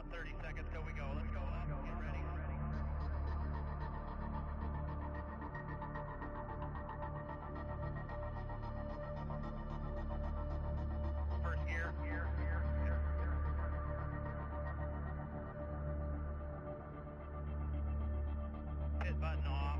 About 30 seconds till we go. Let's go up. Get ready. First gear. Hit button off.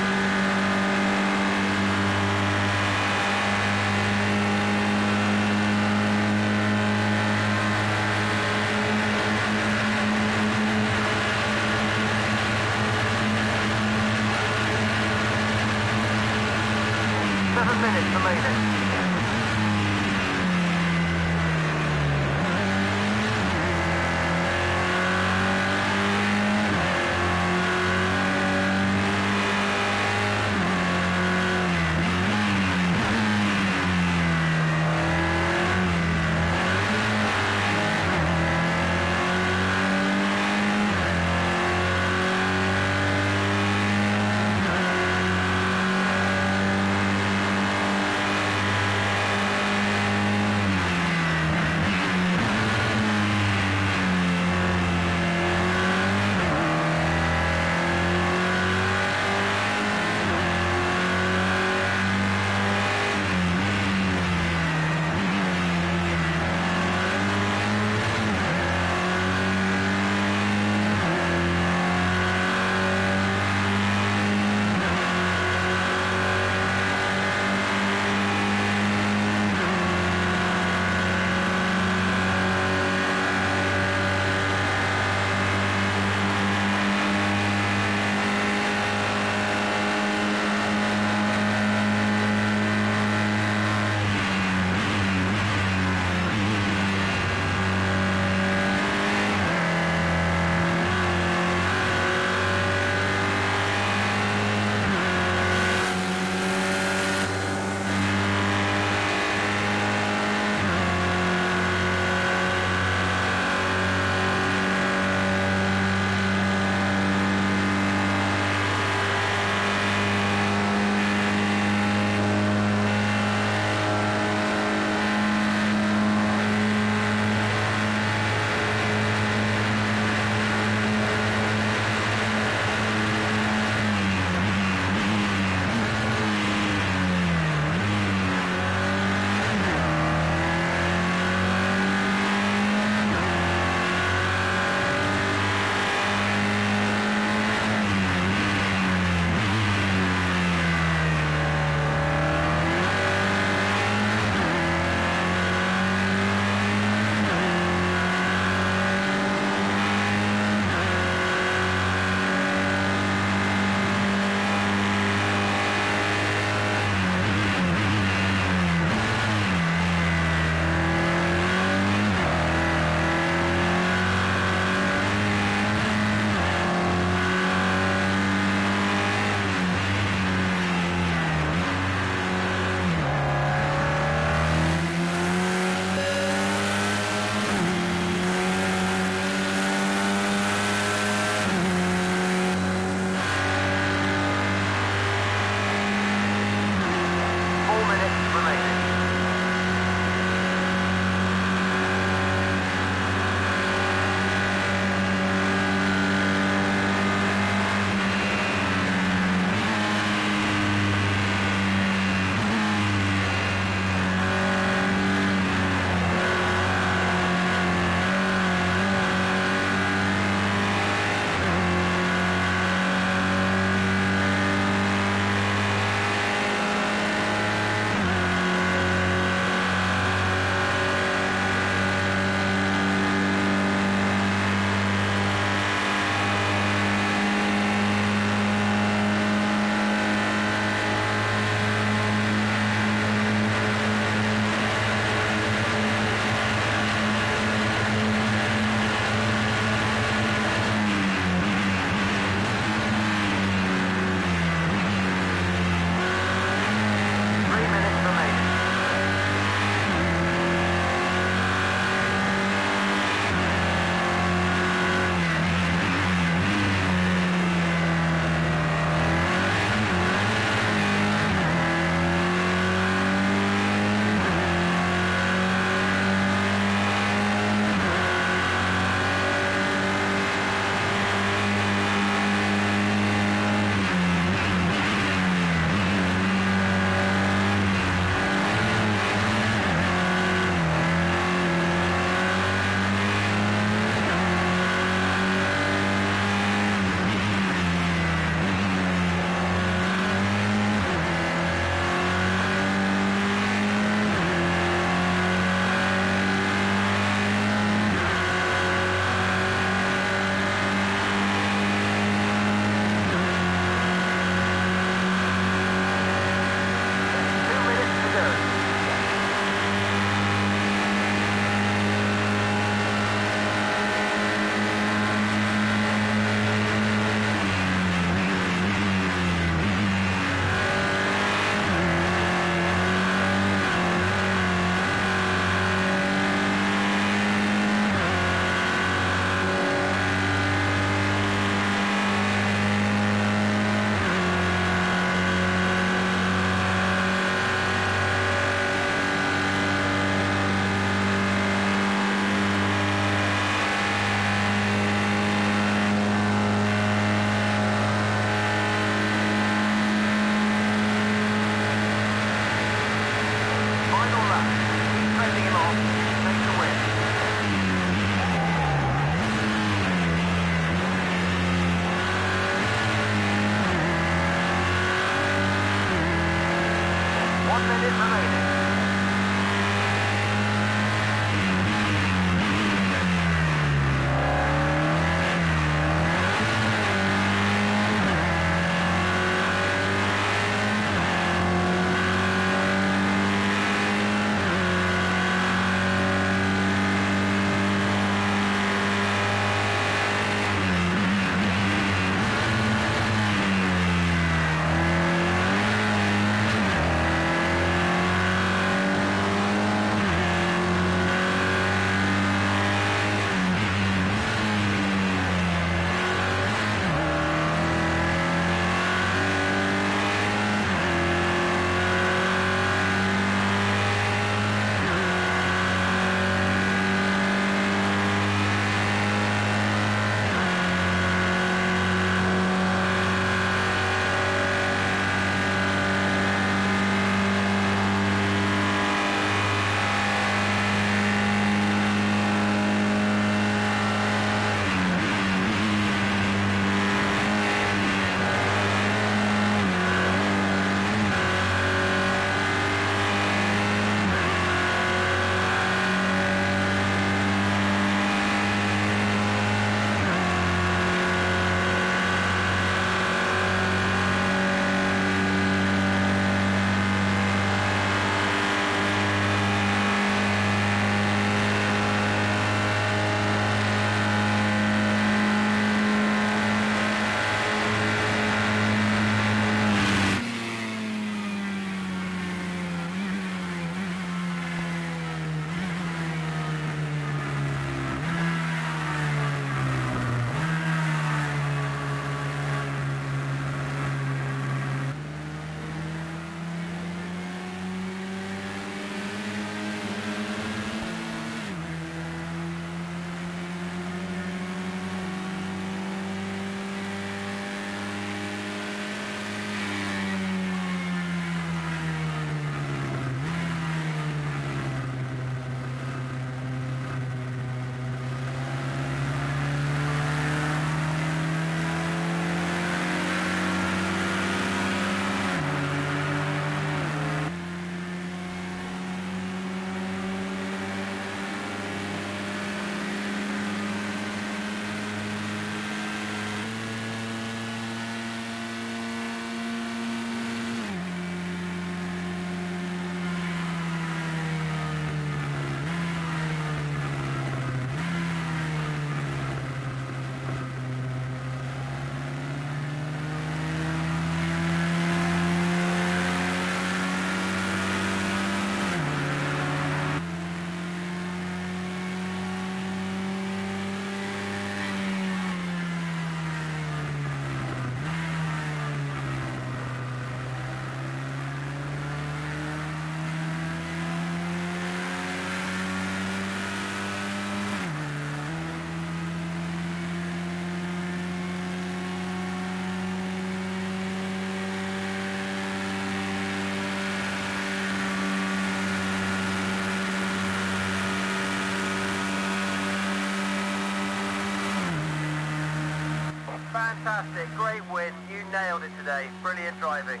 Fantastic, great win. You nailed it today. Brilliant driving.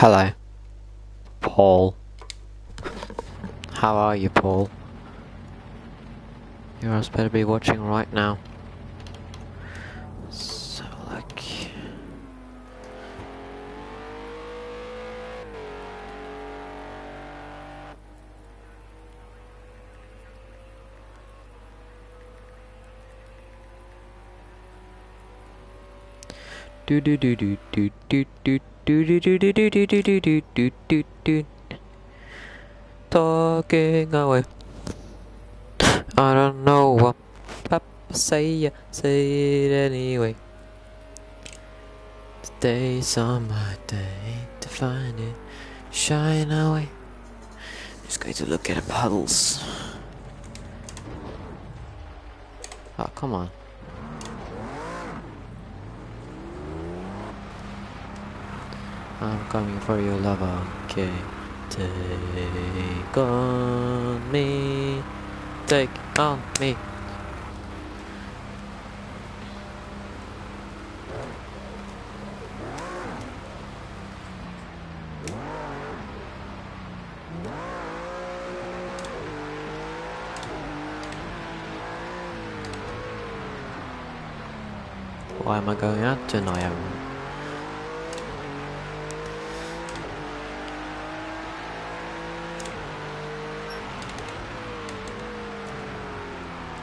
Hello, Paul. How are you, Paul? You guys better be watching right now. So, like... do do do do do do do do do do do do do do do do do do. Talking away. I don't know what Papa say it anyway. Today's on my day to find it, shine away. Just going to look at the puddles. Oh, come on. I'm coming for your love, okay. Take on me. Take on me. Why am I going out tonight?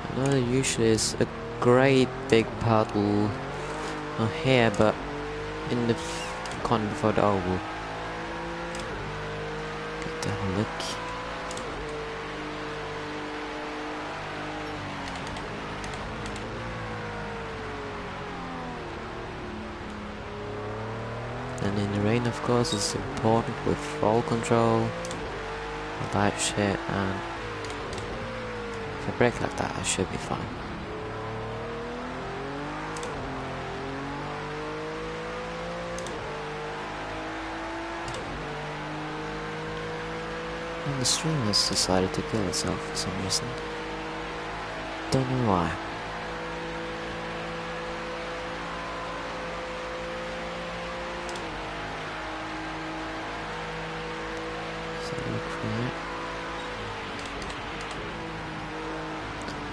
I know there usually is a great big puddle here, but in the corner before the oval. Get to have a look. And in the rain, of course, it's important with roll control, all that shit, and if I brake like that, I should be fine. And the stream has decided to kill itself for some reason. Don't know why. So look for that.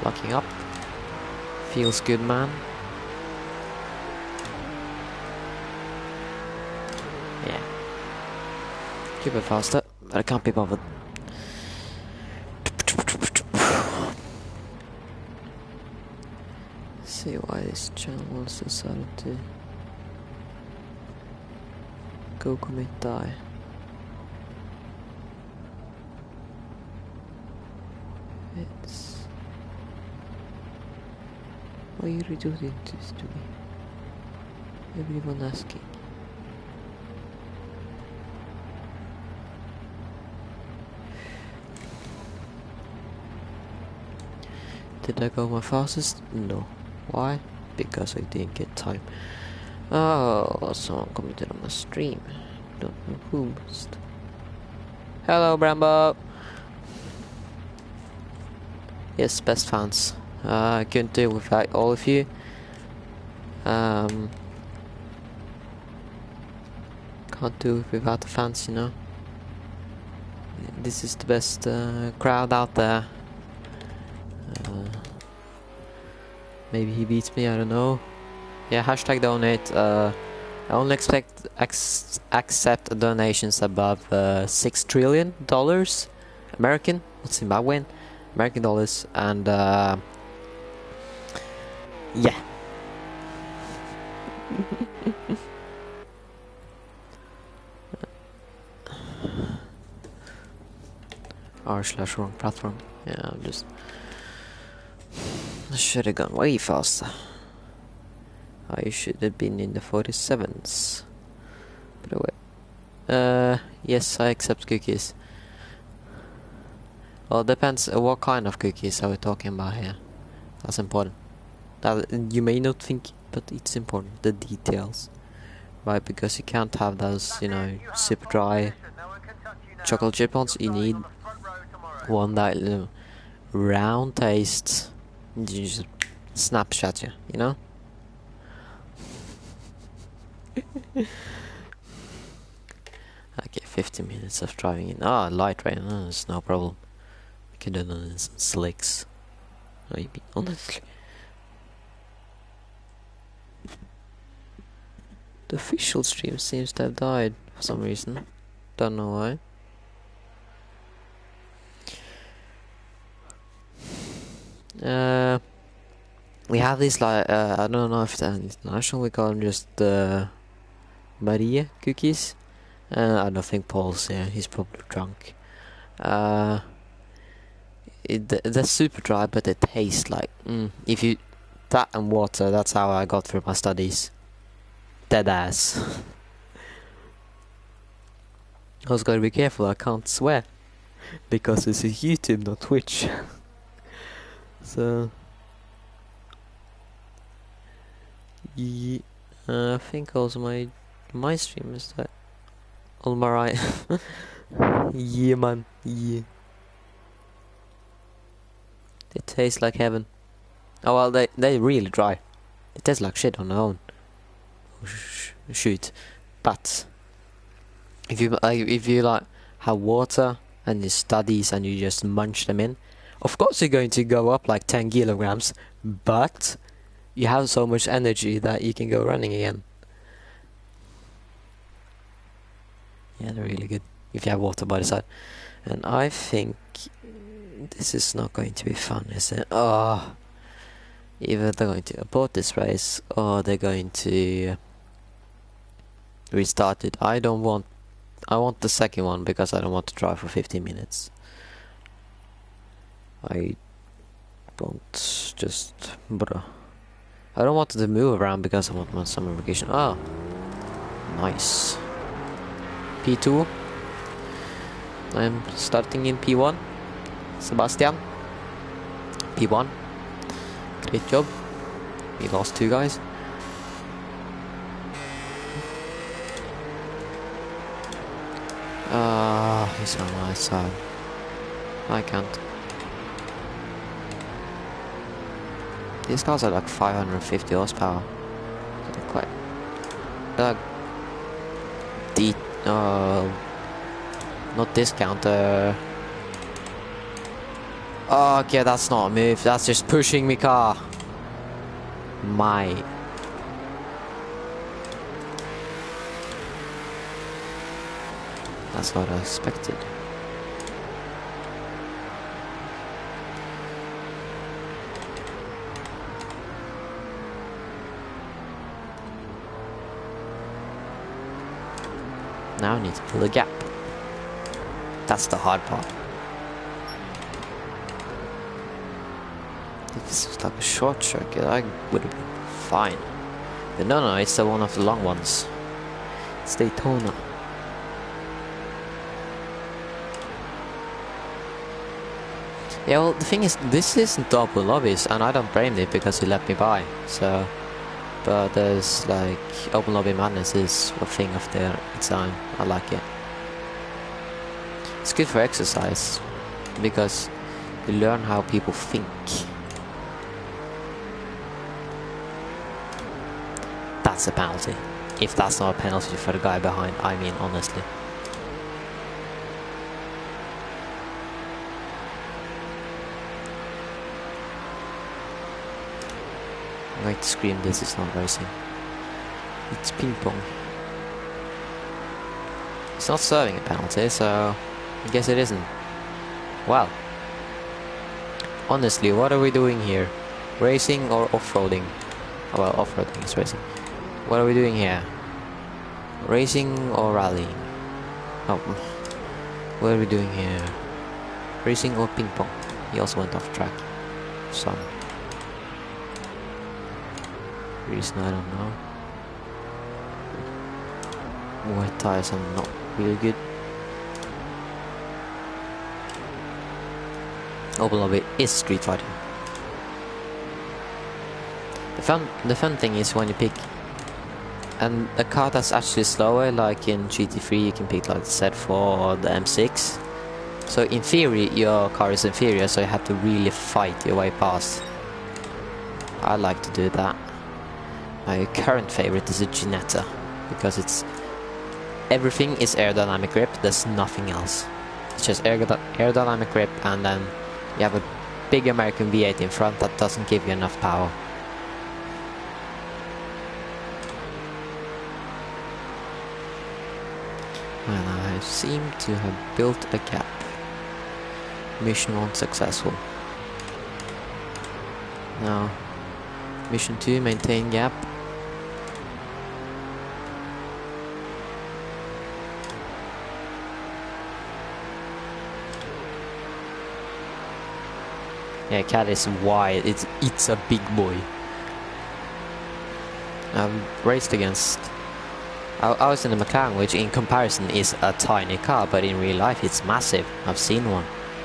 Locking up. Feels good, man. Yeah. Keep it faster, but I can't be bothered. See why this channel has decided to go commit die. It's... Why are you doing this to me? Everyone asking. Did I go my fastest? No. Why? Because I didn't get time. Oh, someone commented on my stream. Don't know who must. Hello, Brambo. Yes, best fans. I couldn't do without all of you. Can't do it without the fans, you know. This is the best crowd out there. Maybe he beats me, I don't know. Yeah, hashtag donate. I only accept donations above $6 trillion American, not Zimbabwean, American dollars, and yeah. R/wrong platform. Yeah, I'm just. I should have gone way faster. I should have been in the 47s. But wait. Yes, I accept cookies. Well, it depends what kind of cookies are we talking about here. That's important. That you may not think, but it's important. The details, right? Because you can't have those, you know, super dry chocolate chip ones. You need one that, you know, round taste. You just Snapchat you know? Okay, 50 minutes of driving in. Ah, light rain. Oh, it's no problem. We can do it in some slicks. Maybe, honestly. The official stream seems to have died for some reason. Don't know why. We have these like I don't know if they're international. We call them just Maria cookies. I don't think Paul's here. He's probably drunk. They're super dry, but they taste like if you that and water. That's how I got through my studies. Dead ass. I was gotta be careful. I can't swear because this is YouTube, not Twitch. So. Yeah, I think also my stream is that all my right. Yeah, man. Yeah. They taste like heaven. Oh well, they really dry. They taste like shit on their own. Shoot, but if you like have water and you studies and you just munch them in, of course you're going to go up like 10 kilograms, but you have so much energy that you can go running again. Yeah, they're really good if you have water by the side. And I think this is not going to be fun, is it? Oh, either they're going to abort this race or they're going to restart it. I want the second one because I don't want to drive for 15 minutes. I don't just bruh. I don't want to move around because I want my summer vacation. Oh, nice. P2. I'm starting in P1. Sebastian. P1. Great job. We lost 2 guys. He's on my side. I can't. These cars are like 550 horsepower. They're quite... not discount, oh, okay, that's not a move. That's just pushing me car. My... That's what I expected. Now I need to fill the gap. That's the hard part. If this was like a short circuit, I would have been fine. But no, it's the one of the long ones. It's Daytona. Yeah, well, the thing is, this isn't double lobbies, and I don't blame it because he let me by, so... But there's, like, open lobby madness is a thing of their time. I like it. It's good for exercise, because you learn how people think. That's a penalty. If that's not a penalty for the guy behind, I mean, honestly. I'm going to scream, this is not racing. It's ping pong. It's not serving a penalty, so I guess it isn't. Well, honestly, what are we doing here? Racing or off-roading? Oh, well, off-roading is racing. What are we doing here? Racing or rallying? Oh, what are we doing here? Racing or ping pong? He also went off track. Some reason, I don't know. White tires are not really good. Open lobby is street fighting. The fun thing is when you pick and a car that's actually slower, like in GT3 you can pick like the Z4 or the M6. So in theory your car is inferior, so you have to really fight your way past. I like to do that. My current favorite is a Ginetta because it's everything is aerodynamic grip, there's nothing else. It's just aerodynamic grip, and then you have a big American V8 in front that doesn't give you enough power. And I seem to have built a gap. Mission 1 successful. Now, mission 2, maintain gap. Yeah, cat is wide. It's a big boy. I've raced against. I was in a McLaren, which in comparison is a tiny car, but in real life it's massive. I've seen one,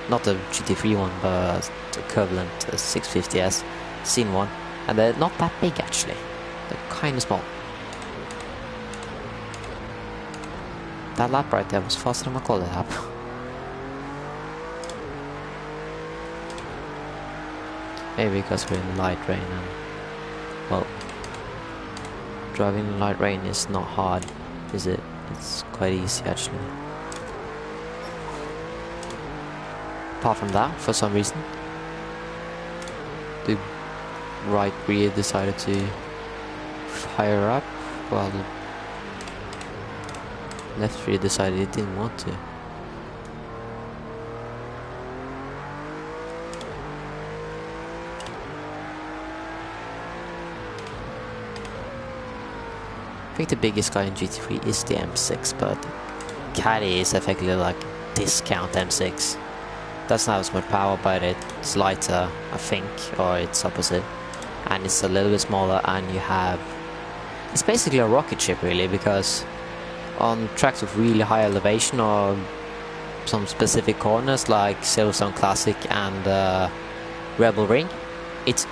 not a GT3 one, but equivalent 650S. Seen one, and they're not that big actually. They're kind of small. That lap right there was faster than my quality lap. Maybe because we're in light rain and, well, driving in light rain is not hard, is it? It's quite easy actually. Apart from that, for some reason, the right rear decided to fire up while the left rear decided it didn't want to. I think the biggest guy in GT3 is the M6, but Caddy is effectively like discount M6. Doesn't have as much power, but it's lighter, I think, or it's opposite. And it's a little bit smaller, and you have... It's basically a rocket ship really, because on tracks with really high elevation or some specific corners like Silverstone Classic and Rebel Ring, it's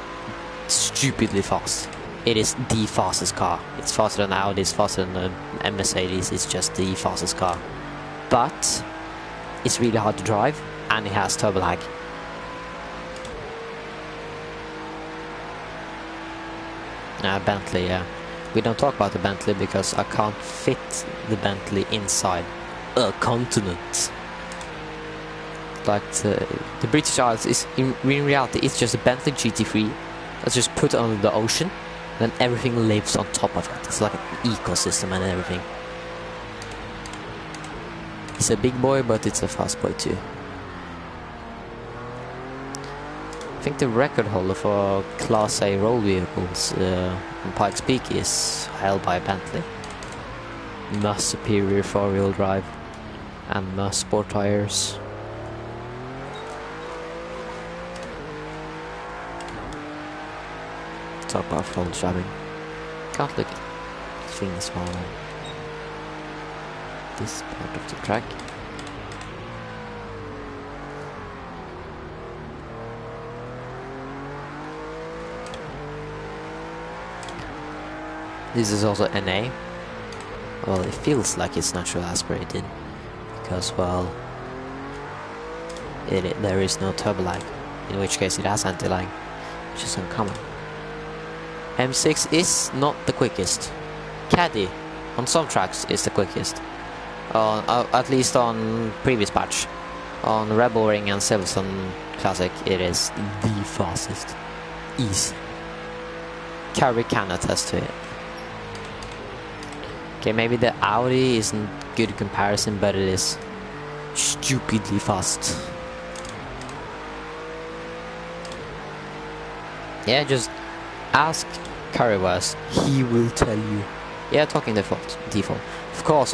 stupidly fast. It is the fastest car. It's faster than Audi, it's faster than a Mercedes, it's just the fastest car. But it's really hard to drive, and it has turbo lag. Bentley, yeah. We don't talk about the Bentley because I can't fit the Bentley inside a continent. Like the British Isles is, in reality, it's just a Bentley GT3 that's just put under the ocean. Then everything lives on top of it. It's like an ecosystem and everything. It's a big boy, but it's a fast boy too. I think the record holder for Class A road vehicles on Pikes Peak is held by Bentley. Much superior four-wheel drive and much sport tires. Talk about front driving. Can't look at things on this part of the track. This is also NA. Well, it feels like it's natural aspirated because, well, there is no turbo lag, in which case it has anti-lag, which is uncommon. M6 is not the quickest. Caddy on some tracks is the quickest. At least on previous patch. On Rebel Ring and Silverstone Classic it is the fastest. Easy. Carry can attest to it. Okay, maybe the Audi isn't good comparison, but it is stupidly fast. Yeah, just ask Currywurst, he will tell you. Yeah, talking default. Of course,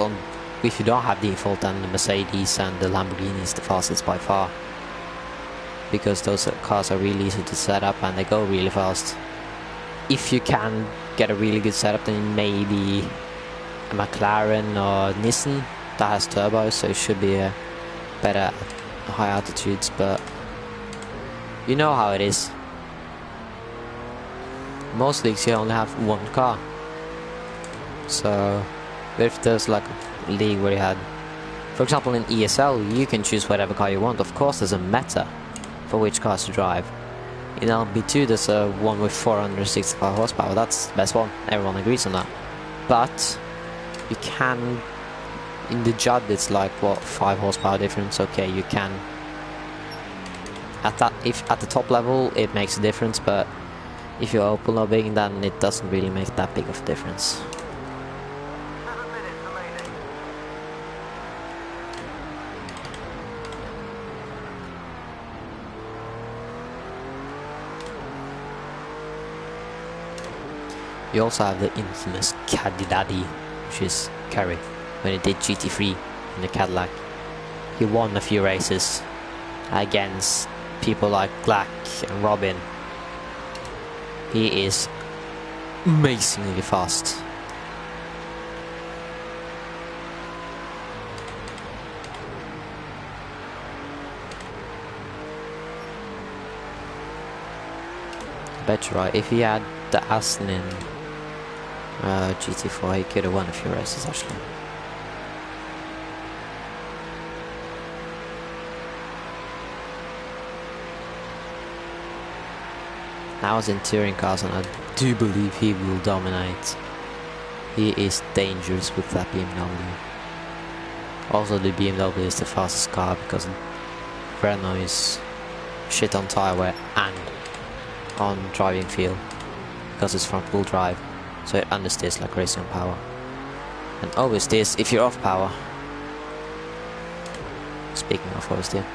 if you don't have default, then the Mercedes and the Lamborghini is the fastest by far. Because those cars are really easy to set up and they go really fast. If you can get a really good setup, then maybe a McLaren or Nissan that has turbos, so it should be better at high altitudes, but you know how it is. Most leagues you only have one car. So if there's like a league where you had, for example in ESL, you can choose whatever car you want. Of course there's a meta for which cars to drive. In LB2 there's a one with 465 horsepower. That's the best one. Everyone agrees on that. But you can In the Judd it's like what, 5 horsepower difference. Okay, you can at that, if at the top level it makes a difference, but if you're open lobbing then it doesn't really make that big of a difference. 7 minutes remaining. You also have the infamous Caddy Daddy, which is Kerry, when he did GT3 in the Cadillac. He won a few races against people like Black and Robin. He is amazingly fast. Bet you're right, if he had the Aston in GT4 he could have won a few races actually. Now he's in touring cars and I do believe he will dominate. He is dangerous with that BMW. Also the BMW is the fastest car because Renault is shit on tyre wear and on driving feel because it's front wheel drive, so it understeers like racing on power and oversteers if you're off power. Speaking of oversteer,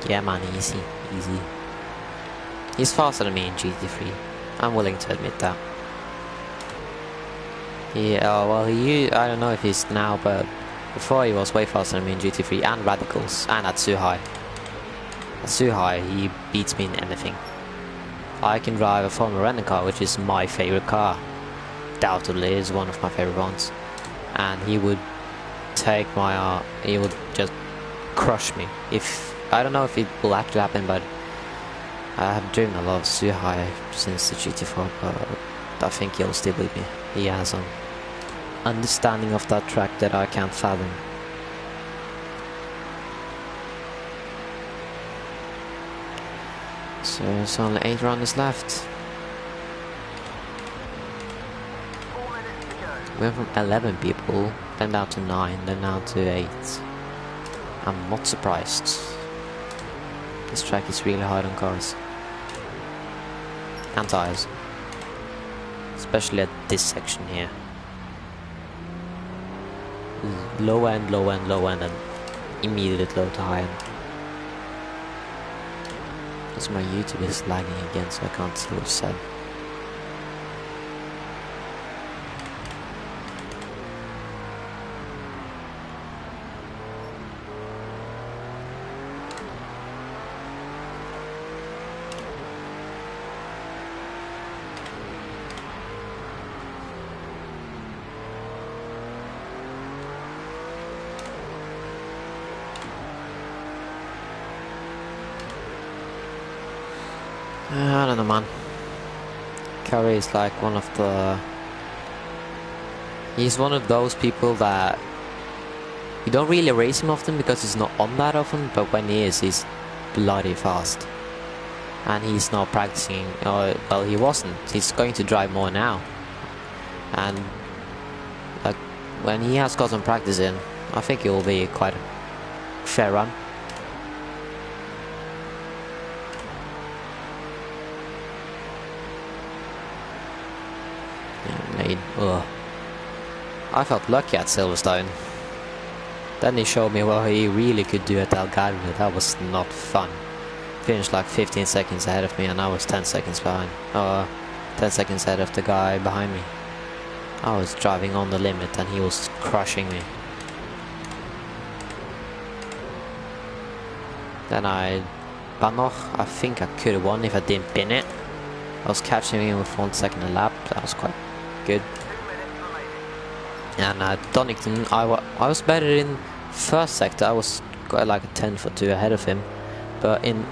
yeah man, easy. He's faster than me in GT3. I'm willing to admit that. Yeah, well, I don't know if he's now, but before he was way faster than me in GT3 and Radicals and at Suhai. At Suhai, he beats me in anything. I can drive a Formula Renault car, which is my favorite car. Doubtedly is one of my favorite ones. And he would take my, he would just crush me. I don't know if it will actually happen, but I have driven a lot of Suhai since the GT4, but I think he'll still beat me. He has an understanding of that track that I can't fathom. So there's only 8 rounds left. 4 minutes to go. We went from 11 people, then down to 9, then now to 8. I'm not surprised. This track is really hard on cars. And tires. Especially at this section here. Low end, and immediate low to high end. Because my YouTube is lagging again, so I can't see what's said. I don't know, man. Curry is like one of the... He's one of those people that... You don't really race him often because he's not on that often, but when he is, he's bloody fast. And he's not practicing, well, he wasn't. He's going to drive more now. And like, when he has got some practice in, I think it will be quite a fair run. Ugh. I felt lucky at Silverstone. Then he showed me what he really could do at Algarve. That was not fun. Finished like 15 seconds ahead of me and I was 10 seconds behind. 10 seconds ahead of the guy behind me. I was driving on the limit and he was crushing me. Then I think I could have won if I didn't bin it. I was catching him with 1 second a lap. That was quite good. And Donington, I was better in first sector. I was quite like a 10th or 2 ahead of him. But in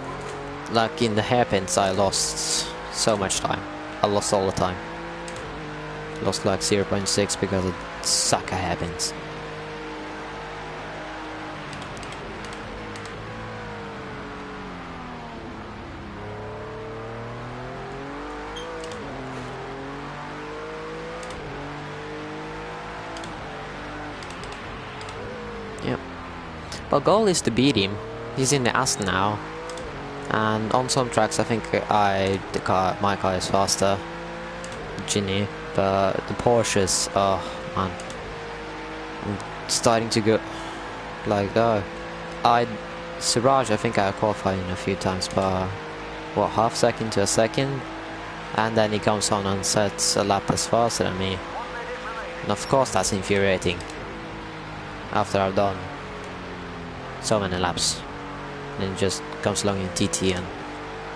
the hairpins, I lost so much time. I lost all the time. Lost like 0.6 because of sucker hairpins. Yep. But goal is to beat him. He's in the Aston now. And on some tracks I think my car is faster. Ginny. But the Porsches, oh man. I'm starting to go like Siraj, I think I qualified in a few times, but what, half second to a second? And then he comes on and sets a lap as faster than me. And of course that's infuriating. After I've done so many laps. And then just comes along in TT and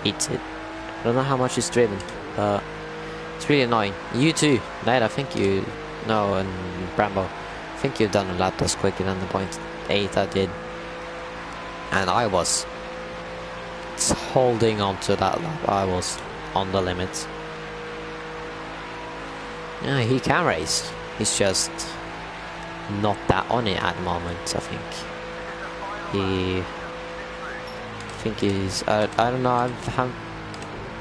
eats it. I don't know how much it's driven, but it's really annoying. You too, Nate, I think you know, and Brambo, I think you've done a lap that's quicker than the 0.8 I did. And I was holding on to that lap. I was on the limits. Yeah, he can race. He's just not that on it at the moment, I think. I don't know, I haven't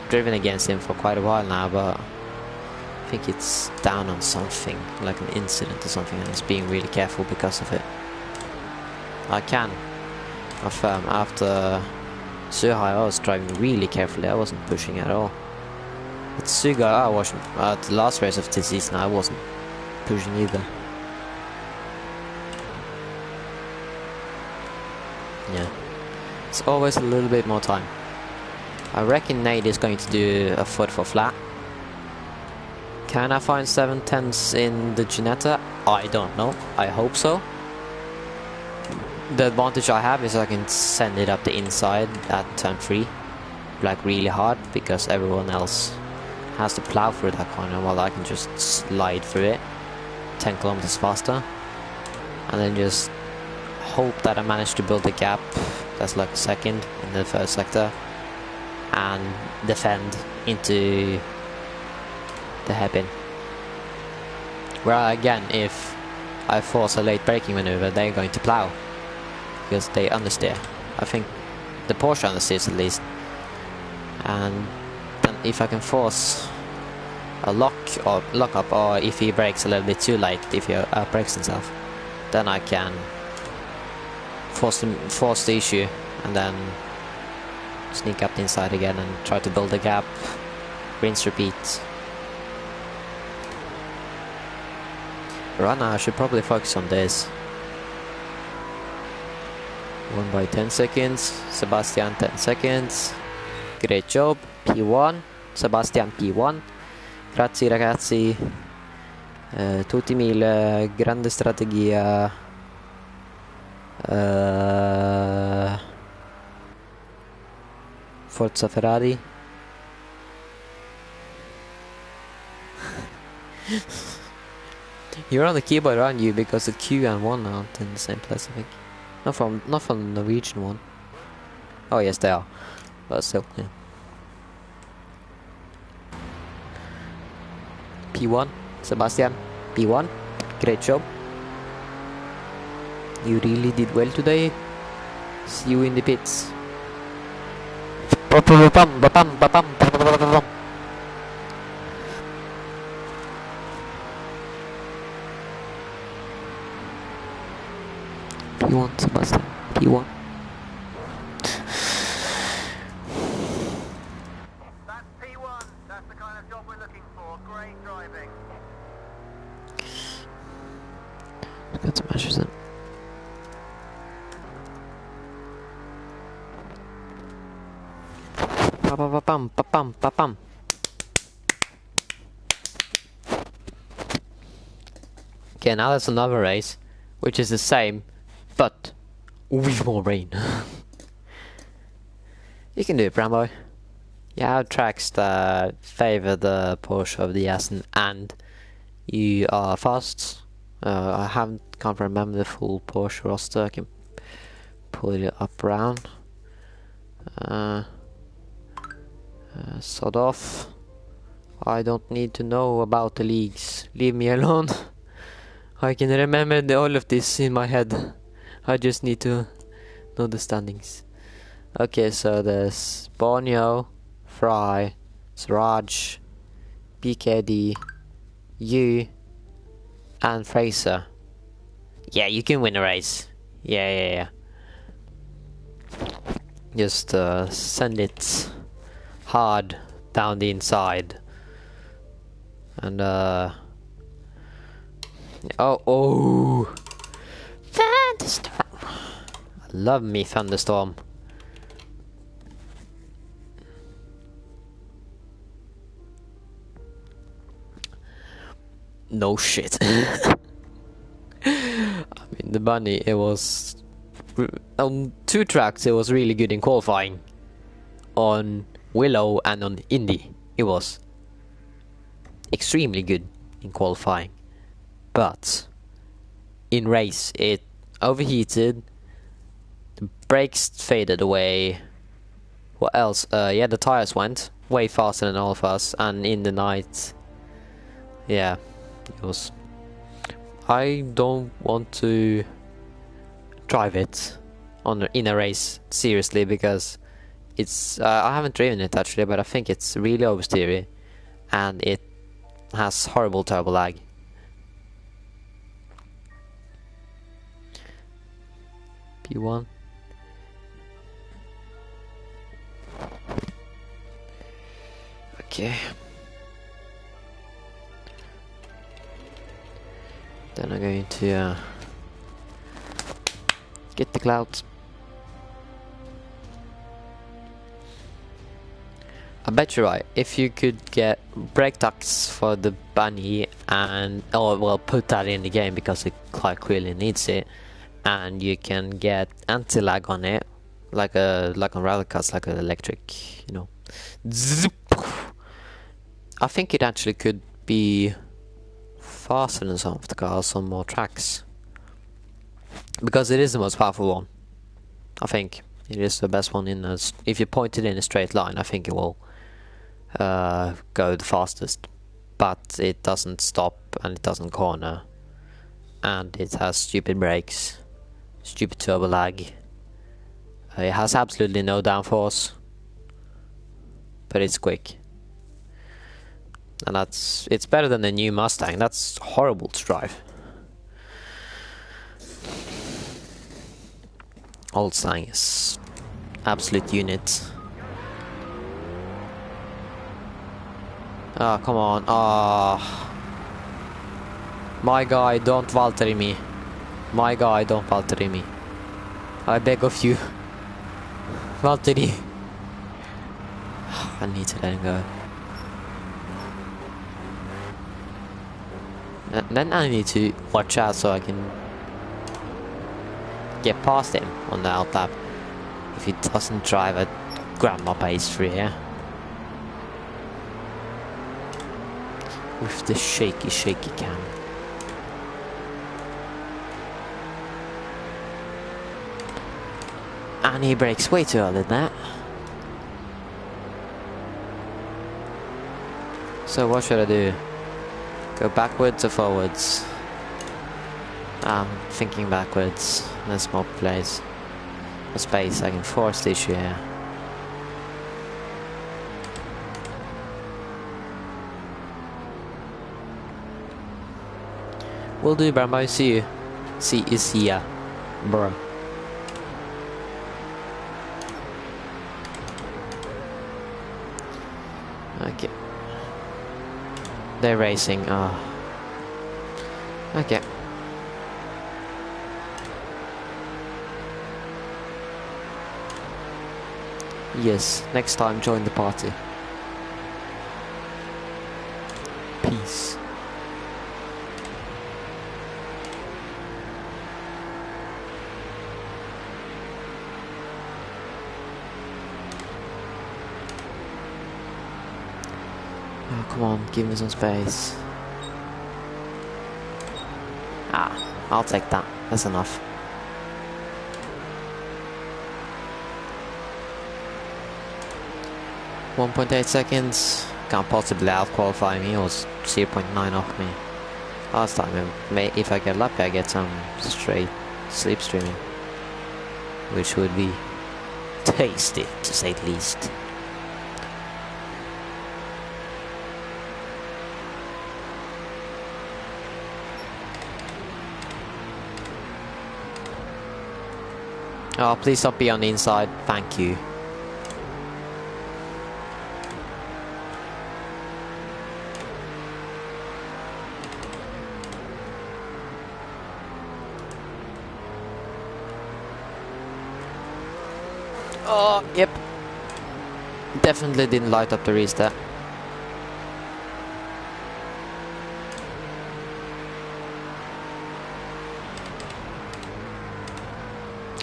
driven against him for quite a while now, but I think it's down on something, like an incident or something, and he's being really careful because of it. I can affirm, after Suhai I was driving really carefully, I wasn't pushing at all. At Suga I wasn't, at the last race of this season I wasn't pushing either. Yeah, it's always a little bit more time. I reckon Nate is going to do a foot for flat. Can I find 7/10s in the Ginetta? I don't know. I hope so. The advantage I have is I can send it up the inside at turn 3, like really hard, because everyone else has to plow through that corner while I can just slide through it 10 kilometers faster, and then just hope that I manage to build a gap that's like a second in the first sector and defend into the hairpin. Well, again, if I force a late braking maneuver, they're going to plow because they understeer. I think the Porsche understeers at least, and then if I can force a lock up, or if he brakes a little bit too late, if he outbrakes himself, then I can force the issue and then sneak up the inside again and try to build a gap. Rinse, repeat. Right now I should probably focus on this. 1 by 10 seconds, Sebastian 10 seconds. Great job, P1, Sebastian P1. Grazie ragazzi, tutti mille, grande strategia. Forza Ferrari. You're on the keyboard, aren't you? Because the Q and 1 aren't in the same place, I think. Not from the Norwegian one. Oh yes, they are, but still, yeah. P1, Sebastian. P1, great job. You really did well today. See you in the pits. P1, Sebastian. P1. That's P1. That's the kind of job we're looking for. Great driving. Let's get some measures in. Pa-pam. Okay, now there's another race, which is the same, but with more rain. You can do it, Bramboy. You have tracks that favor the Porsche of the Aston, and you are fast. Can't remember the full Porsche roster. I can pull it up around. Sod off. I don't need to know about the leagues. Leave me alone. I can remember all of this in my head. I just need to know the standings. Okay, so there's Borneo, Fry, Siraj, BKD, you, and Fraser. Yeah, you can win a race. Yeah. Just send it hard down the inside. And oh, thunderstorm. I love me thunderstorm. No shit. I mean, the bunny, it was on 2 tracks. It was really good in qualifying. On Willow and on Indy, it was extremely good in qualifying, but in race it overheated, the brakes faded away. What else? Yeah, the tires went way faster than all of us, and in the night, yeah, it was. I don't want to drive it in a race seriously, because it's I haven't driven it actually, but I think it's really oversteery and it has horrible turbo lag. P1. Okay. Then I'm going to get the clouds. I bet you're right. If you could get brake ducts for the bunny and put that in the game because it quite clearly needs it, and you can get anti-lag on it, like on rally cars, like an electric, you know. Zip. I think it actually could be faster than some of the cars on more tracks, because it is the most powerful one. I think it is the best one in if you point it in a straight line, I think it will go the fastest, but it doesn't stop and it doesn't corner, and it has stupid brakes, stupid turbo lag. It has absolutely no downforce, but it's quick, and it's better than the new Mustang. That's horrible to drive. Old Mustang is absolute unit. Ah, come on. Ah. My guy, don't Valtteri me. My guy, don't Valtteri me. I beg of you. Valtteri. I need to let him go. And then I need to watch out so I can get past him on the outlap. If he doesn't drive at grandma pace through here. With the shaky cam. And he brakes way too early than that. So what should I do? Go backwards or forwards? I'm thinking backwards. There's more place. More space. I can force the issue here. Will do, Brambo. See you. See ya, bro. Okay. They're racing. Oh. Okay. Yes, next time join the party. Peace. come on, give me some space. Ah, I'll take that. That's enough. .8 seconds. Can't possibly out-qualify me, or 0.9 off me. Last time, if I get lucky, I get some straight slipstreaming, which would be tasty, to say the least. Oh, please stop be on the inside. Thank you. Oh, yep. Definitely didn't light up the restart.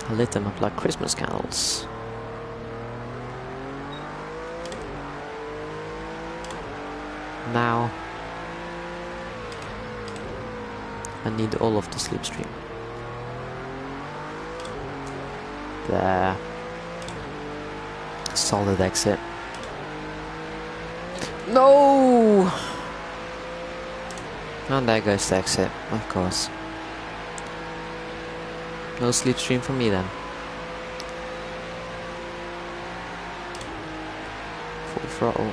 I lit them up like Christmas candles. Now I need all of the slipstream. There. Solid exit. No! And there goes the exit, of course. No slipstream for me then. Full throttle.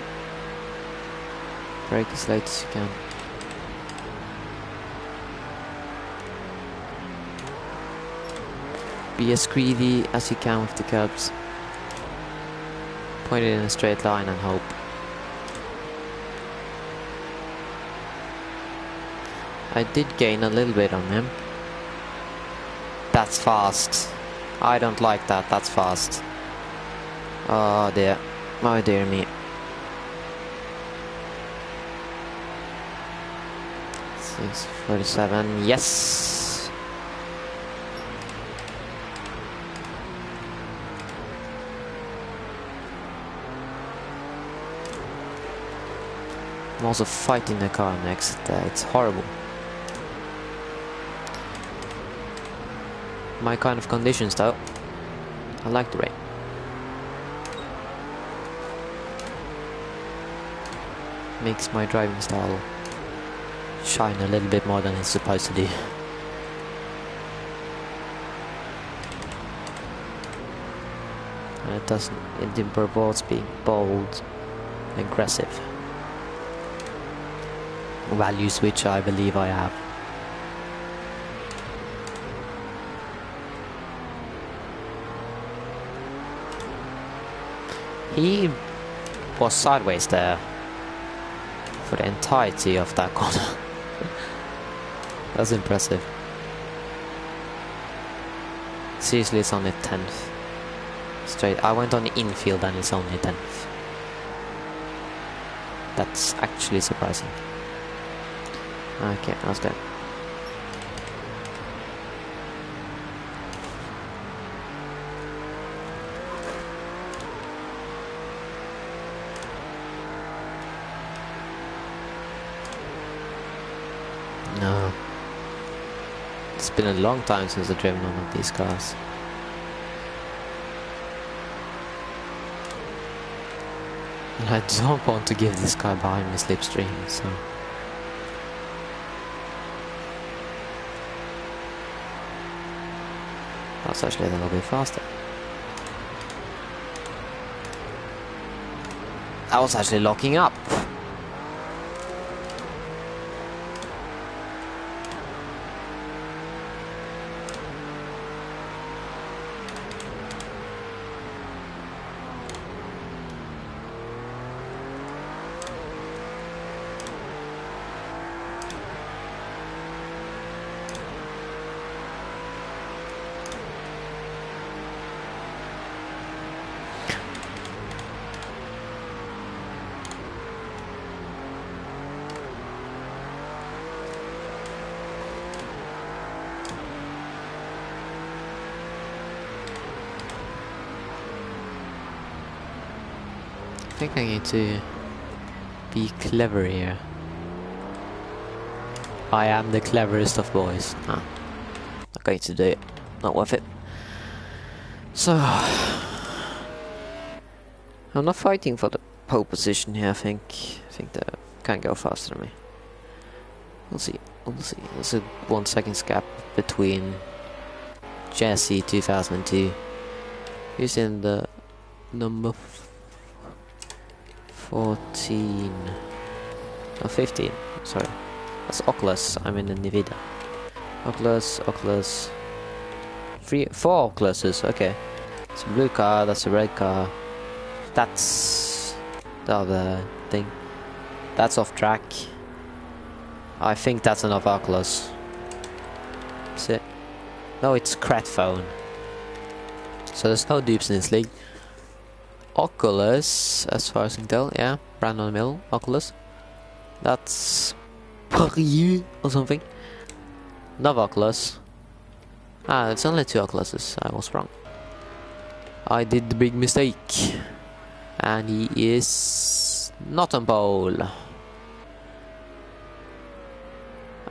Brake as late as you can. Be as greedy as you can with the curbs. Point it in a straight line and hope. I did gain a little bit on him. That's fast. I don't like that, that's fast. Oh dear. Oh dear me. 6:47, yes! I'm also fighting the car next, it's horrible. My kind of conditions though. I like the rain. Makes my driving style shine a little bit more than it's supposed to do. And it doesn't, it purports being bold, aggressive. Values which I believe I have. He was sideways there for the entirety of that corner. That's impressive. Seriously, it's only 10th. Straight. I went on the infield and it's only 10th. That's actually surprising. Okay, that's good. No. It's been a long time since I've driven one of these cars. And I don't want to give this guy behind me slipstream, so... That's actually a little bit faster. I was actually locking up. I think I need to be clever here. I am the cleverest of boys. Nah, not going to do it. Not worth it. So, I'm not fighting for the pole position here. I think they can go faster than me. We'll see. We'll see. There's a 1 second gap between Jesse 2002. He's in the number 14. No, 15. Sorry. That's Oculus. I'm in the Nvidia. Oculus. 4 Oculuses. Okay. It's a blue car. That's a red car. That's the other thing. That's off track. I think that's another Oculus. Is it? No, it's Cratphone. So there's no dupes in this league. Oculus, as far as I can tell, yeah. Brandon Mill, Oculus. That's Paris or something. Another Oculus. Ah, it's only 2 Oculuses. I was wrong. I did the big mistake. And he is not on pole.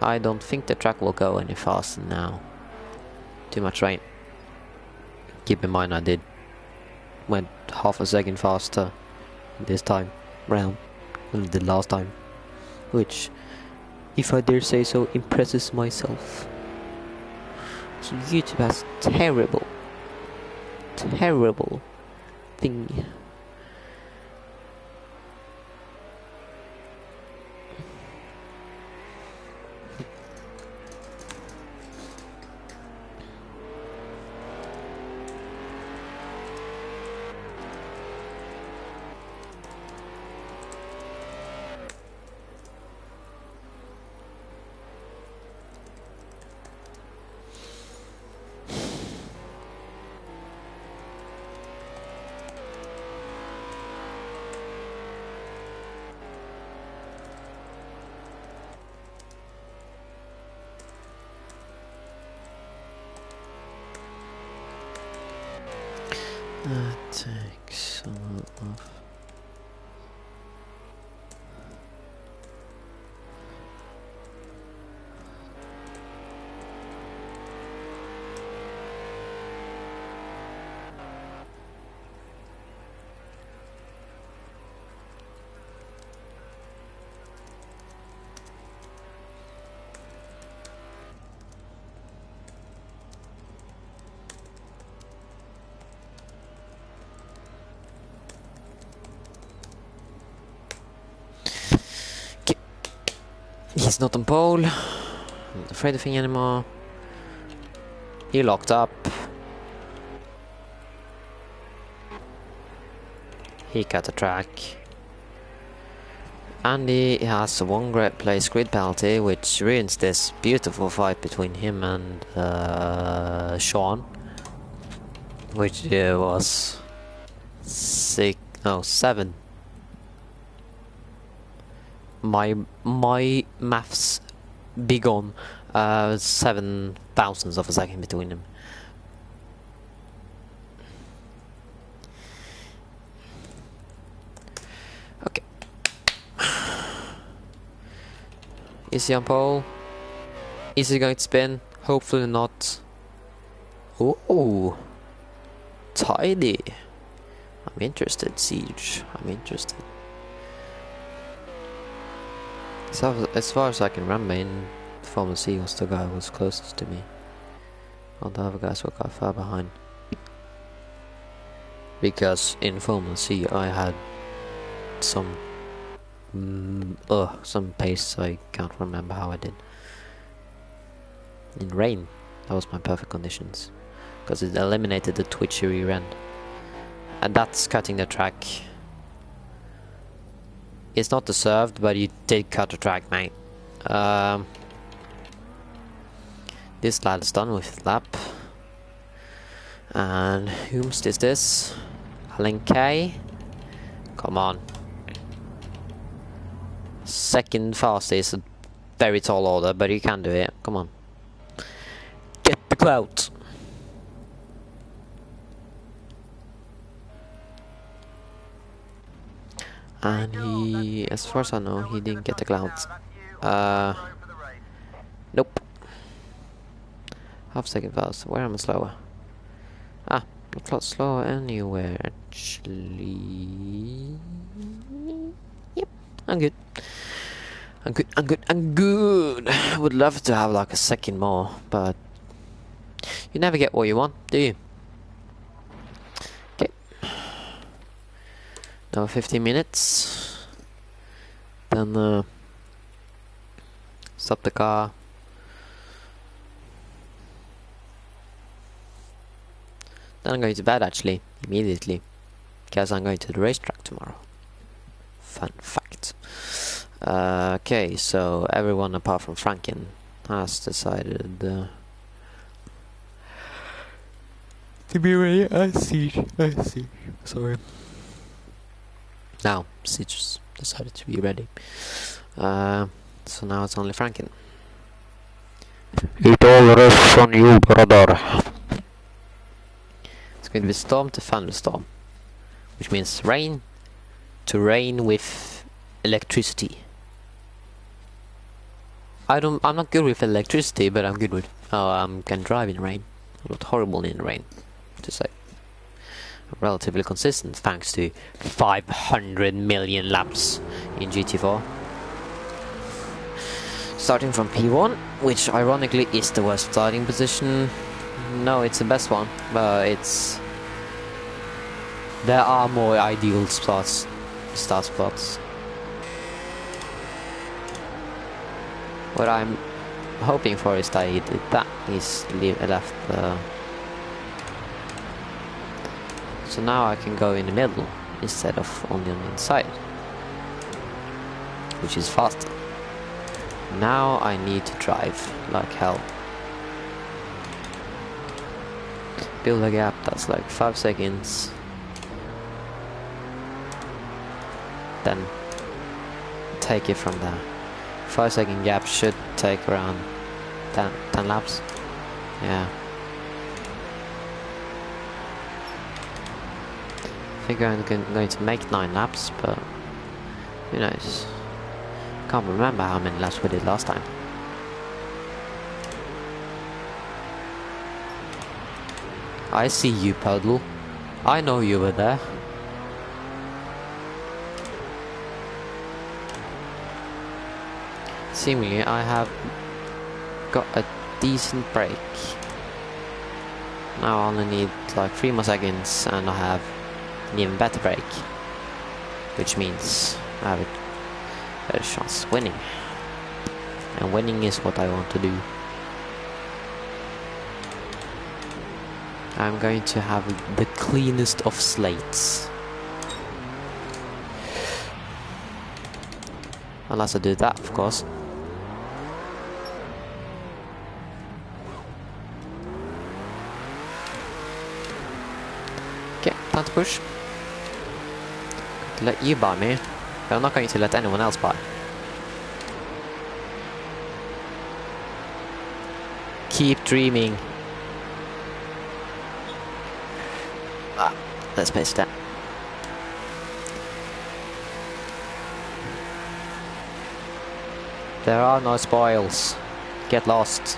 I don't think the track will go any faster now. Too much rain. Keep in mind I went half a second faster this time round than I did last time. Which, if I dare say so, impresses myself. So YouTube has terrible thing. That takes a lot of... He's not on pole. I'm not afraid of him anymore. He locked up. He cut the track. And he has a 1 great place grid penalty, which ruins this beautiful fight between him and Sean. Which was 7. My maths big on 7 thousandths of a second between them. Okay. Is he on pole? Is he going to spin? Hopefully not. Oh, tidy. I'm interested, Siege. I'm interested. So, as far as I can remember, in Formula C was the guy who was closest to me. All the other guys were quite far behind. Because in Formula C I had some pace. I can't remember how I did. In rain, that was my perfect conditions. Because it eliminated the twitchy rear end. And that's cutting the track. It's not deserved, but you did cut the track, mate. This lad is done with his lap. And whomst is this? Alan K. Come on. Second fast is a very tall order, but you can do it. Come on. Get the clout. And he, as far as I know, he didn't get the clouds. Nope. Half second fast. Where am I slower? Ah, not a lot slower anywhere actually. Yep, I'm good. I'm good. Would love to have like a second more, but you never get what you want, do you? Okay. Now 15 minutes. Then stop the car. Then I'm going to bed actually, immediately. Because I'm going to the racetrack tomorrow. Fun fact. Okay, so everyone apart from Franken has decided to be ready. I see. Sorry. Now, Citrus decided to be ready. So now it's only Franken. It all rests on you, brother. It's going to be storm to thunderstorm, which means rain to rain with electricity. I'm not good with electricity, but I'm good with. Can drive in rain. I'm not horrible in rain, to say. I'm relatively consistent thanks to 500 million laps in GT4. Starting from P1, which ironically is the worst starting position. No, it's the best one, but it's. There are more ideal start spots. What I'm hoping for is that he did that. He's left the. So now I can go in the middle instead of only on the inside, which is faster. Now I need to drive like hell. Build a gap that's like 5 seconds. Then take it from there. 5-second gap should take around 10 laps. Yeah. I think I'm going to make 9 laps, but who knows? Can't remember how many laps we did last time. I see you, Puddle. I know you were there. Seemingly, I have got a decent break. Now I only need like 3 more seconds and I have an even better break. Which means I have a better chance of winning. And winning is what I want to do. I'm going to have the cleanest of slates. Unless I do that, of course. Okay, time to push. Let you buy me, but I'm not going to let anyone else buy. Keep dreaming. Let's pace that. There are no spoils. Get lost.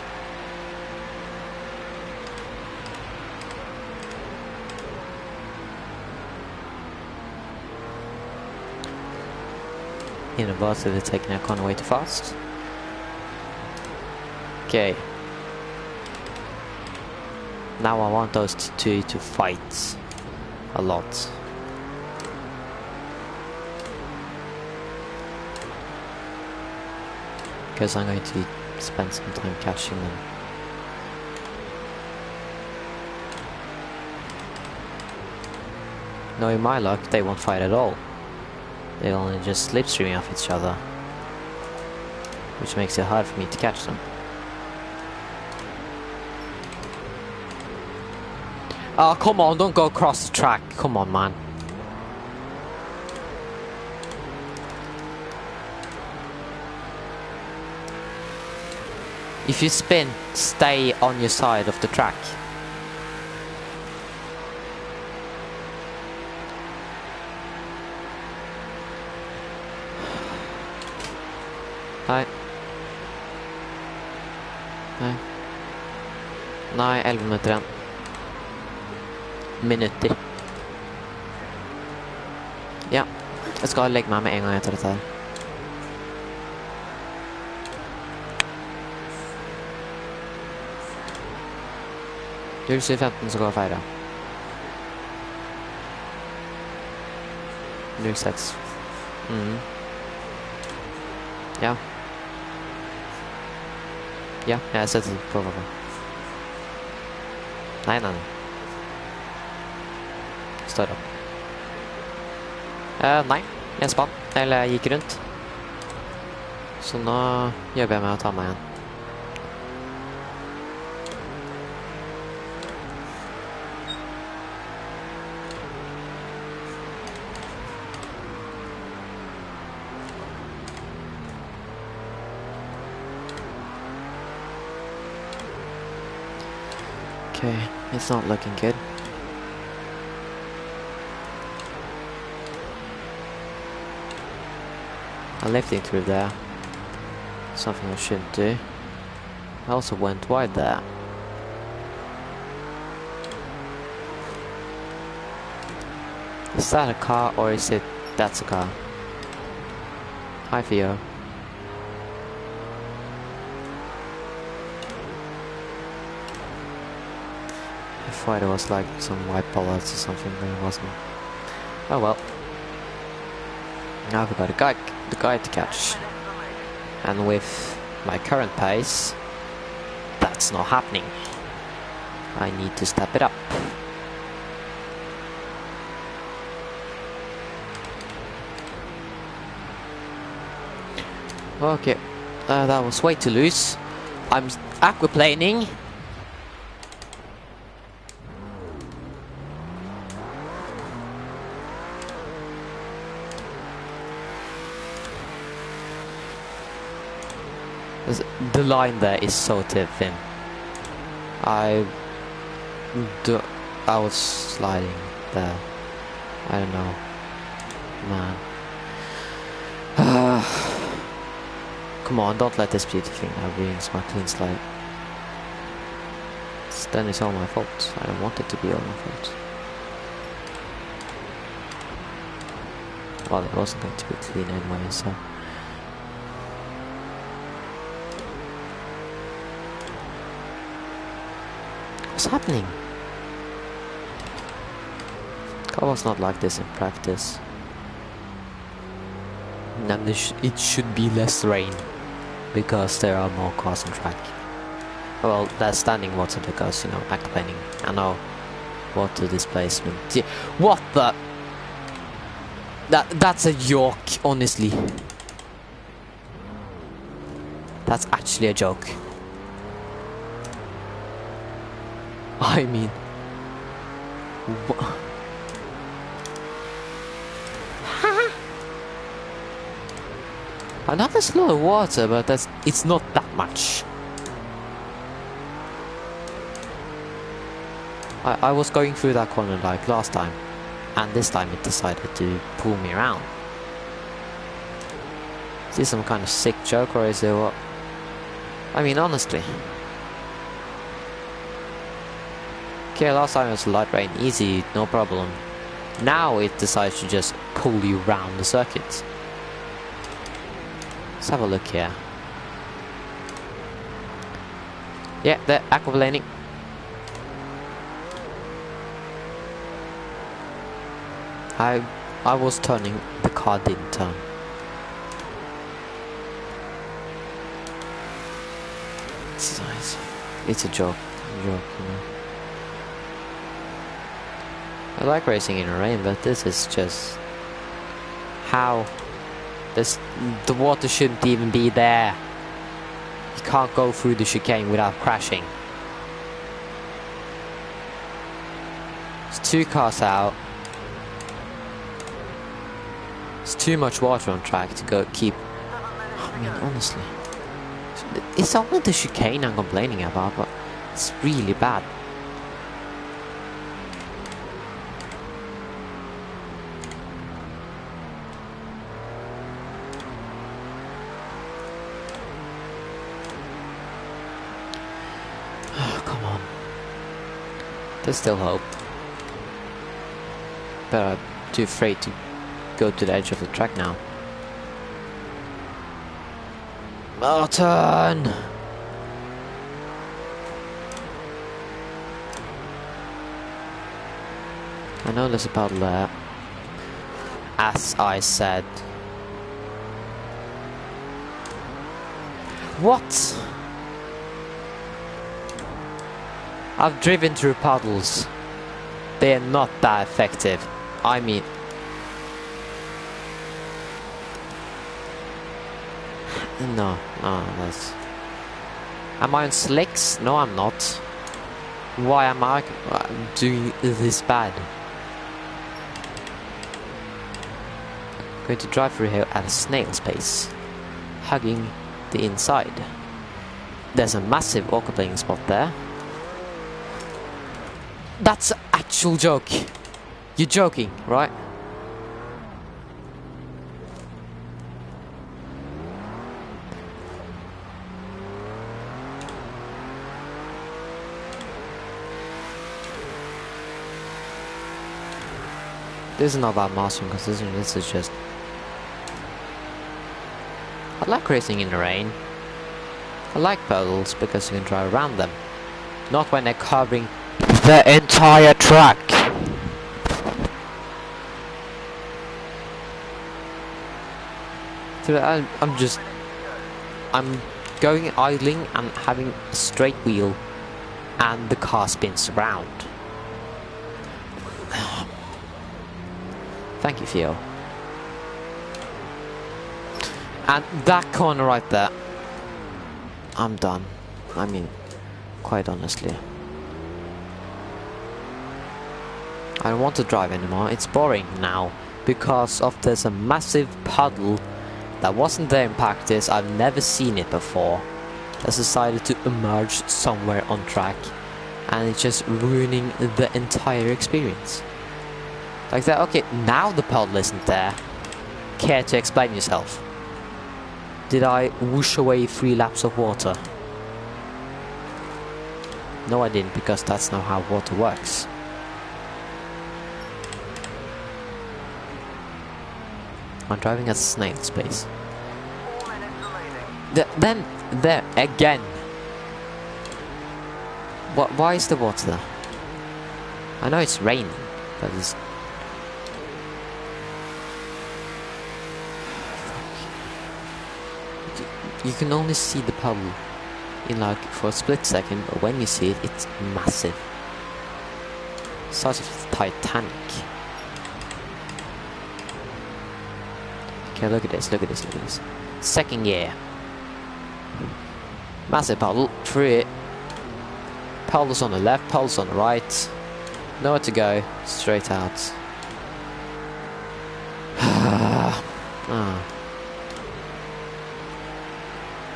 University taking a corner way too fast. Okay. Now I want those two to fight a lot. Because I'm going to spend some time catching them. Knowing my luck, they won't fight at all. They'll only just slipstream off each other, which makes it hard for me to catch them. Oh, come on, don't go across the track. Come on, man. If you spin, stay on your side of the track. Nei, 11 minutter igjen. Minutter. Ja, jeg skal legge meg med en gang etter dette her. Du vil si 15 så går jeg feire. 06. Ja. Ja, jeg setter det på hva. Nei. Står opp. Nei, jeg spann. Eller jeg gikk rundt. Så nå jobber jeg med å ta meg igjen. Okay, it's not looking good. I'm lifting through there. Something I shouldn't do. I also went wide there. Is that a car or is it... That's a car. Hi Theo. I thought it was like some white bullets or something, but it wasn't. Oh well. Now we've got the guy to catch. And with my current pace, that's not happening. I need to step it up. Okay, that was way too loose. I'm aquaplaning. The line there is so thin. I was sliding there. I don't know, man. Come on, don't let this be the thing that ruins my clean slide. Then it's all my fault. I don't want it to be all my fault. Well, it wasn't going to be clean anyway, so... What's happening? Car was not like this in practice. And it should be less rain because there are more cars on track. Well, that's standing water because, you know, aquaplaning. I know water displacement. Yeah. What the? That's a joke, honestly. That's actually a joke. I mean, another slow water, but it's not that much. I was going through that corner like last time, and this time it decided to pull me around. Is this some kind of sick joke, or is it what? I mean, honestly. Okay, last time it was light rain, easy, no problem. Now it decides to just pull you around the circuit. Let's have a look here. Yeah, they're aquaplaning. I was turning, the car didn't turn. It's nice. It's a joke, you know. I like racing in the rain, but this is just... How? The water shouldn't even be there. You can't go through the chicane without crashing. There's 2 cars out. There's too much water on track to go keep... I mean, honestly. It's only the chicane I'm complaining about, but it's really bad. Come on. There's still hope. But I'm too afraid to go to the edge of the track now. Martin! I know there's a puddle there. As I said. What? I've driven through puddles. They're not that effective. I mean... No, that's... Am I on slicks? No, I'm not. Why am I doing this bad? Going to drive through here at a snail's pace, hugging the inside. There's a massive aquaplaning spot there. That's an actual joke. You're joking, right? This is not about mastering consistency, this is just... I like racing in the rain. I like puddles because you can drive around them. Not when they're covering the entire track. So I'm going idling and having a straight wheel and the car spins around. Thank you, Theo. And that corner right there, I'm done. I mean, quite honestly. I don't want to drive anymore, it's boring now. Because of there's a massive puddle that wasn't there in practice, I've never seen it before. That's decided to emerge somewhere on track. And it's just ruining the entire experience. Like that, okay, now the puddle isn't there. Care to explain yourself? Did I whoosh away 3 laps of water? No, I didn't, because that's not how water works. I'm driving at snail's pace. Then, there, again. Why is the water there? I know it's raining, but it's... You can only see the puddle in like for a split second, but when you see it, it's massive. Such as Titanic. Okay, look at this, look at this, look at this. Second gear. Massive puddle, through it. Puddles on the left, puddles on the right. Nowhere to go, straight out.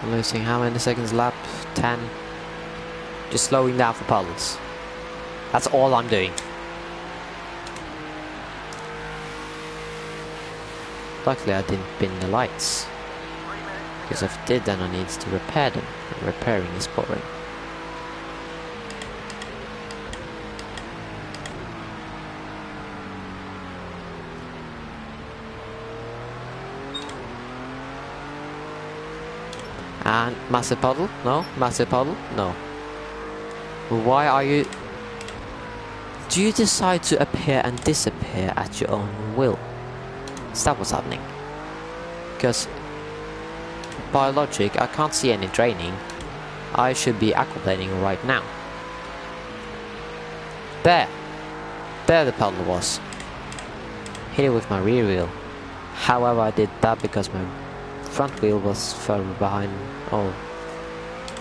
I'm losing how many seconds lap? 10. Just slowing down for puddles. That's all I'm doing. Luckily I didn't bin the lights. Because if I did, then I need to repair them. And repairing is boring. And massive puddle? No. Massive puddle? No. Why are you... Do you decide to appear and disappear at your own will? Is that what's happening? Because by logic, I can't see any draining. I should be aquaplaning right now. There! There the puddle was. Hit it with my rear wheel. However, I did that because my front wheel was further behind, or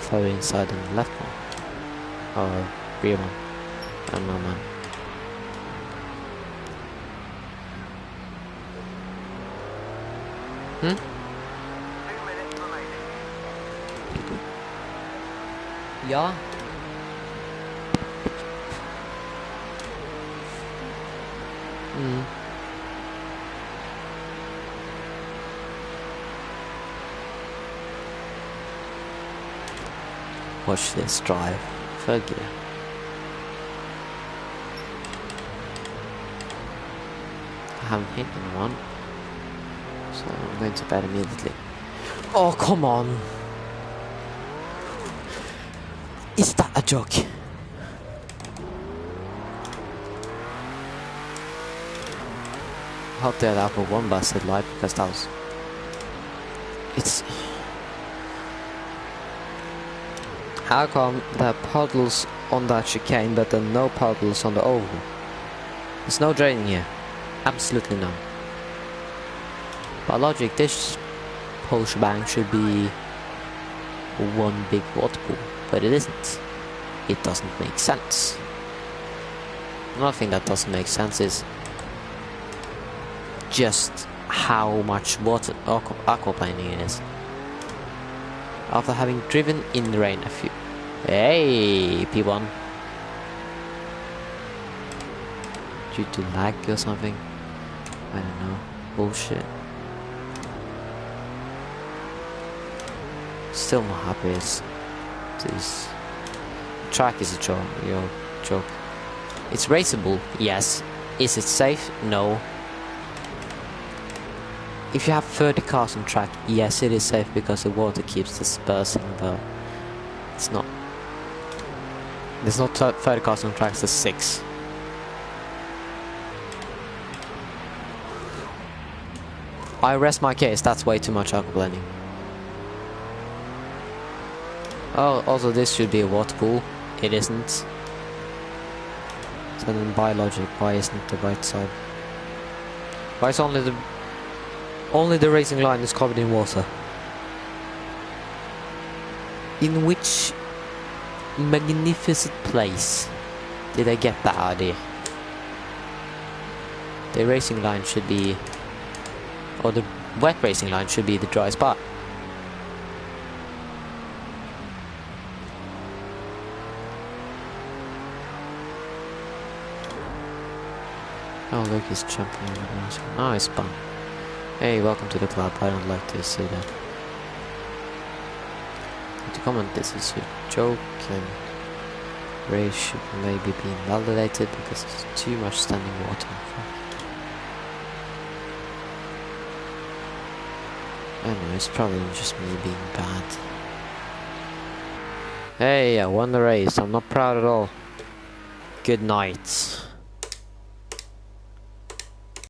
further inside than the left one. Or rear one. I don't know, man. Hmm? 2 minutes remaining. Ja. Mm. Watch this drive. Third gear. haven't hit anyone. So I'm going to bed immediately. Oh, come on! Is that a joke? I hope they had Apple one busted light because that was... It's... How come there are puddles on that chicane but there are no puddles on the oval? There's no draining here. Absolutely none. By logic, this whole shebang should be one big water pool, but it isn't. It doesn't make sense. Another thing that doesn't make sense is just how much water aquaplaning it is. After having driven in the rain a few... Hey, P1. Due to lag or something? I don't know. Bullshit. Still not happy as this track is a joke. It's raceable, yes. Is it safe? No. If you have 30 cars on track, yes, it is safe because the water keeps dispersing, but it's not. There's not 30 cars on track, there's 6. I rest my case, that's way too much aquaplaning. Oh, also this should be a water pool. It isn't. So then by logic, why isn't the right side? Why is only the racing line is covered in water? In which magnificent place did I get that idea? The racing line should be, or the wet racing line should be the dry spot. Oh look, he's jumping over the... Oh, it's fun. Hey, welcome to the club. I don't like to say that. To comment, this is a joke and race should maybe be invalidated because there's too much standing water in front. I don't know, it's probably just me being bad. Hey, I won the race. I'm not proud at all. Good night.